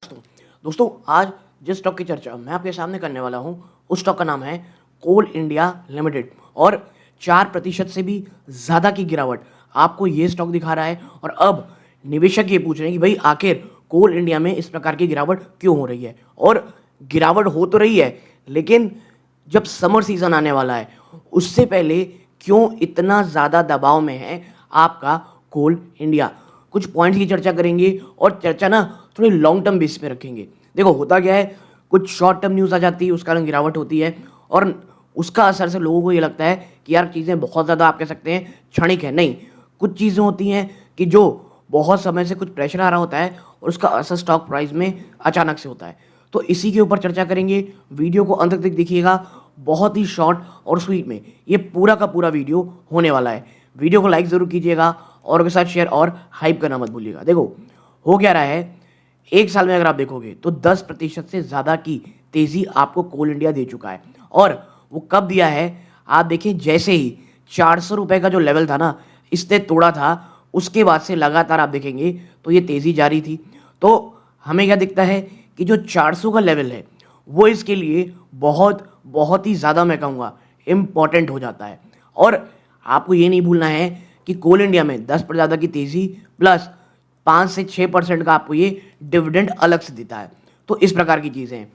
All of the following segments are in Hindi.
दोस्तों आज जिस स्टॉक की चर्चा मैं आपके सामने करने वाला हूं उस स्टॉक का नाम है कोल इंडिया लिमिटेड और 4% से भी ज़्यादा की गिरावट आपको ये स्टॉक दिखा रहा है। और अब निवेशक ये पूछ रहे हैं कि भाई आखिर कोल इंडिया में इस प्रकार की गिरावट क्यों हो रही है। और गिरावट हो तो रही है, लेकिन जब समर सीजन आने वाला है उससे पहले क्यों इतना ज़्यादा दबाव में है आपका कोल इंडिया। कुछ पॉइंट्स की चर्चा करेंगे और चर्चा ना थोड़ी लॉन्ग टर्म बेस पे रखेंगे। देखो होता क्या है, कुछ शॉर्ट टर्म न्यूज़ आ जाती है, उस कारण गिरावट होती है और उसका असर से लोगों को ये लगता है कि यार चीज़ें बहुत ज़्यादा आप कह सकते हैं क्षणिक है। नहीं, कुछ चीज़ें होती हैं कि जो बहुत समय से कुछ प्रेशर आ रहा होता है और उसका असर स्टॉक प्राइस में अचानक से होता है। तो इसी के ऊपर चर्चा करेंगे। वीडियो को अंत तक देखिएगा, बहुत ही शॉर्ट और स्वीट में ये पूरा का पूरा वीडियो होने वाला है। वीडियो को लाइक ज़रूर कीजिएगा और के साथ शेयर और हाइप करना मत भूलिएगा। देखो हो क्या रहा है, एक साल में अगर आप देखोगे तो 10% से ज़्यादा की तेज़ी आपको कोल इंडिया दे चुका है। और वो कब दिया है, आप देखिए जैसे ही 400 रुपये का जो लेवल था ना इसने तोड़ा था, उसके बाद से लगातार आप देखेंगे तो ये तेज़ी जारी थी। तो हमें क्या दिखता है कि जो 400 का लेवल है वो इसके लिए बहुत बहुत ही ज़्यादा मैं कहूँगा इम्पॉर्टेंट हो जाता है। और आपको ये नहीं भूलना है कि कोल इंडिया में 10% ज़्यादा की तेज़ी प्लस 5 से 6% का आपको ये डिविडेंड अलग से देता है। तो इस प्रकार की चीज़ें हैं।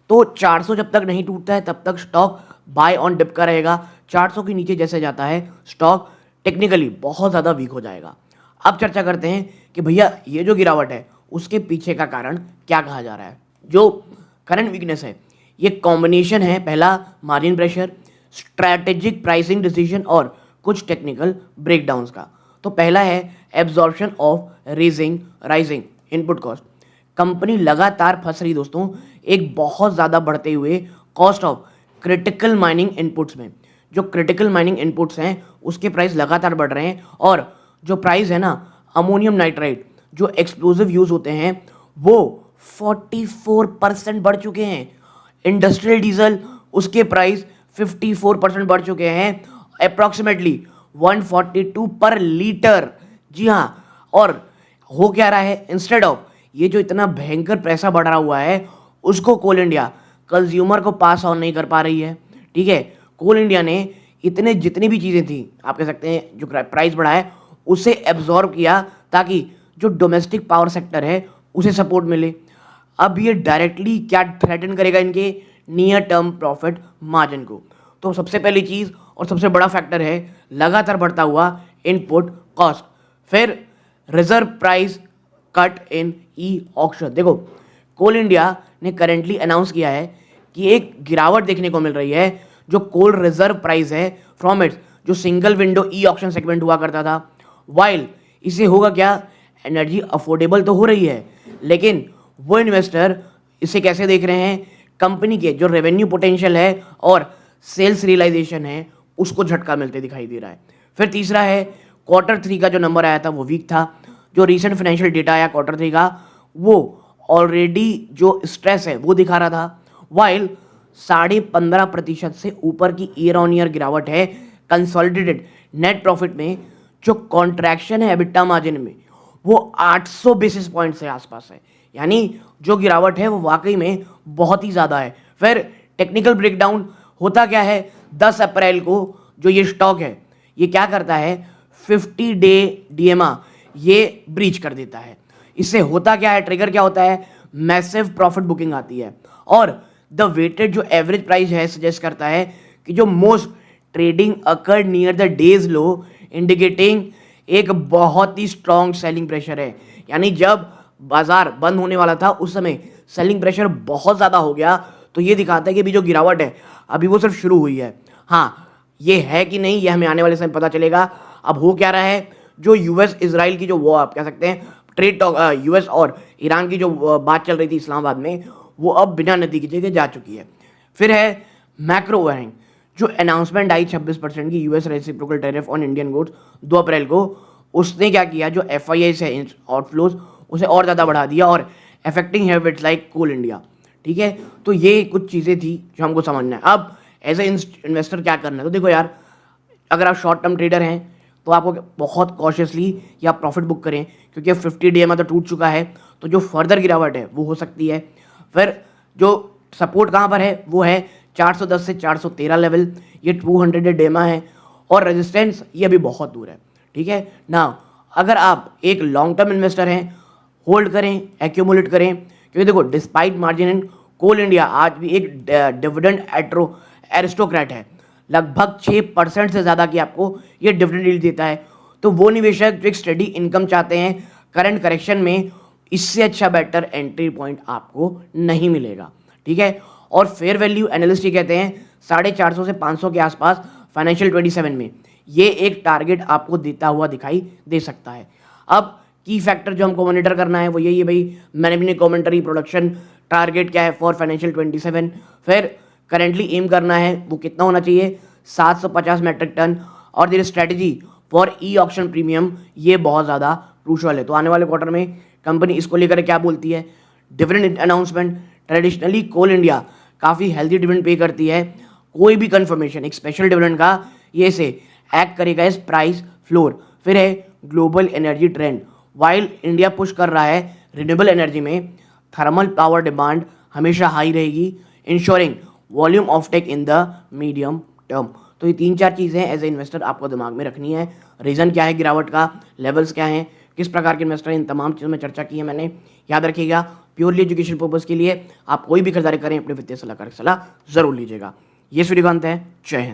तो 400 जब तक नहीं टूटता है तब तक स्टॉक बाय ऑन डिप का रहेगा। 400 के नीचे जैसे जाता है स्टॉक टेक्निकली बहुत ज़्यादा वीक हो जाएगा। अब चर्चा करते हैं कि भैया ये जो गिरावट है उसके पीछे का कारण क्या कहा जा रहा है। जो करंट वीकनेस है ये कॉम्बिनेशन है, पहला margin pressure, strategic pricing decision और कुछ टेक्निकल ब्रेकडाउन्स का। तो पहला है absorption of rising input cost. Company लगातार फंस रही दोस्तों एक बहुत ज़्यादा बढ़ते हुए cost of critical mining inputs में। जो क्रिटिकल माइनिंग इनपुट्स हैं उसके प्राइस लगातार बढ़ रहे हैं और जो प्राइस है ना अमोनियम नाइट्राइड जो एक्सप्लोजिव यूज होते हैं वो 44% बढ़ चुके हैं। इंडस्ट्रियल डीजल उसके प्राइस 54% बढ़ चुके हैं, अप्रॉक्सीमेटली 142 पर लीटर। जी हाँ, और हो क्या रहा है, इंस्टेड ऑफ ये जो इतना भयंकर पैसा बढ़ रहा हुआ है उसको कोल इंडिया कंज्यूमर को पास ऑन नहीं कर पा रही है। ठीक है, कोल इंडिया ने इतने जितनी भी चीज़ें थी आप कह सकते हैं जो प्राइस बढ़ा है उसे एब्जॉर्ब किया ताकि जो डोमेस्टिक पावर सेक्टर है उसे सपोर्ट मिले। अब ये डायरेक्टली क्या थ्रेटन करेगा इनके नियर टर्म प्रॉफिट मार्जिन को। तो सबसे पहली चीज़ और सबसे बड़ा फैक्टर है लगातार बढ़ता हुआ इनपुट कॉस्ट। फिर reserve price cut in e auction. देखो कोल इंडिया ने करेंटली अनाउंस किया है कि एक गिरावट देखने को मिल रही है जो कोल रिजर्व प्राइस है फ्रॉम इट्स जो single window e auction segment हुआ करता था। वाइल इसे होगा क्या, एनर्जी अफोर्डेबल तो हो रही है लेकिन वो इन्वेस्टर इसे कैसे देख रहे हैं, कंपनी के जो रेवेन्यू पोटेंशियल है और सेल्स रियलाइजेशन है उसको झटका मिलते दिखाई दे रहा है। फिर तीसरा है Q3 का जो नंबर आया था वो वीक था। जो रीसेंट फाइनेंशियल डेटा आया Q3 का वो ऑलरेडी जो स्ट्रेस है वो दिखा रहा था। वाइल 15.5% से ऊपर की ईयर ऑन ईयर गिरावट है कंसोलिडेटेड नेट प्रॉफिट में। जो कॉन्ट्रैक्शन है एबिटा मार्जिन में वो 800 बेसिस पॉइंट से आसपास है, यानी जो गिरावट है वो वाकई में बहुत ही ज़्यादा है। फिर टेक्निकल ब्रेकडाउन होता क्या है, 10 अप्रैल को जो ये स्टॉक है ये क्या करता है 50 डे डीएमआ ये ब्रीच कर देता है। इससे होता क्या है, ट्रिगर क्या होता है, मैसिव प्रॉफिट बुकिंग आती है और द वेटेड जो एवरेज प्राइस है सजेस्ट करता है कि जो most trading occurred near the days low indicating एक बहुत ही स्ट्रॉन्ग सेलिंग प्रेशर है। यानी जब बाजार बंद होने वाला था उस समय सेलिंग प्रेशर बहुत ज़्यादा हो गया। तो ये दिखाता है कि अभी जो गिरावट है अभी वो सिर्फ शुरू हुई है। हाँ, ये है कि नहीं ये हमें आने वाले समय पता चलेगा। अब हो क्या रहा है, जो यूएस इजराइल की जो वो आप कह सकते हैं ट्रेड टॉक यूएस और ईरान की जो बात चल रही थी इस्लामाबाद में वो अब बिना नतीजे के जा चुकी है। फिर है मैक्रो ओवरहैंग। जो अनाउंसमेंट आई 26% की US reciprocal tariff on Indian goods 2 अप्रैल को, उसने क्या किया जो एफआईआई है आउटफ्लोज उसे और ज़्यादा बढ़ा दिया और अफेक्टिंग हैबिट्स लाइक कोल इंडिया। ठीक है, तो ये कुछ चीज़ें थी जो हमको समझना है। अब एज ए इन्वेस्टर क्या करना है, तो देखो यार अगर आप शॉर्ट टर्म ट्रेडर हैं तो आपको बहुत कॉशियसली या प्रॉफिट बुक करें क्योंकि 50 डे में तो टूट चुका है। तो जो फर्दर गिरावट है वो हो सकती है। फिर जो सपोर्ट कहाँ पर है वो है 410 से 413 लेवल, ये 200 डेमा है, और रेजिस्टेंस ये अभी बहुत दूर है। ठीक है ना, अगर आप एक लॉन्ग टर्म इन्वेस्टर हैं, होल्ड करें, एक्यूमुलेट करें, क्योंकि देखो despite margin in Coal India आज भी एक डिविडेंड एरिस्टोक्रेट है, लगभग 6% से ज़्यादा की आपको ये डिविडेंड यील्ड देता है। तो वो निवेशक जो एक स्टडी इनकम चाहते हैं करंट करेक्शन में, इससे अच्छा बेटर एंट्री पॉइंट आपको नहीं मिलेगा। ठीक है, और फेयर वैल्यू एनालिस्ट ये कहते हैं 450 से 500 के आसपास फाइनेंशियल 27 में ये एक टारगेट आपको देता हुआ दिखाई दे सकता है। अब की फैक्टर जो हमको मॉनिटर करना है वो यही है भाई, मैंने कमेंट्री प्रोडक्शन टारगेट क्या है फॉर फाइनेंशियल 27, फिर करेंटली एम करना है वो कितना होना चाहिए 750 मैट्रिक टन, और their strategy for e auction premium ये बहुत ज़्यादा क्रूशल है। तो आने वाले क्वार्टर में कंपनी इसको लेकर क्या बोलती है, डिविडेंड अनाउंसमेंट। ट्रेडिशनली कोल इंडिया काफ़ी हेल्दी डिविडेंड पे करती है, कोई भी कंफर्मेशन एक स्पेशल डिविडेंड का ये से एक्ट करेगा इस प्राइस फ्लोर। फिर है global energy trend, while India push कर रहा है रिन्यूएबल एनर्जी में, थर्मल पावर डिमांड हमेशा हाई रहेगी, ensuring volume offtake in the medium term. तो ये 3-4 चीज़ें एज ए इन्वेस्टर आपको दिमाग में रखनी है। रीज़न क्या है गिरावट का, लेवल्स क्या हैं, किस प्रकार के इन्वेस्टर, इन तमाम चीज़ों में चर्चा की है मैंने। याद रखिएगा प्योरली एजुकेशन पर्पज़ के लिए आप कोई भी खरीदारी करें अपने वित्तीय सलाहकार की सलाह ज़रूर लीजिएगा। ये सूर्यकांत है, जय हिंद।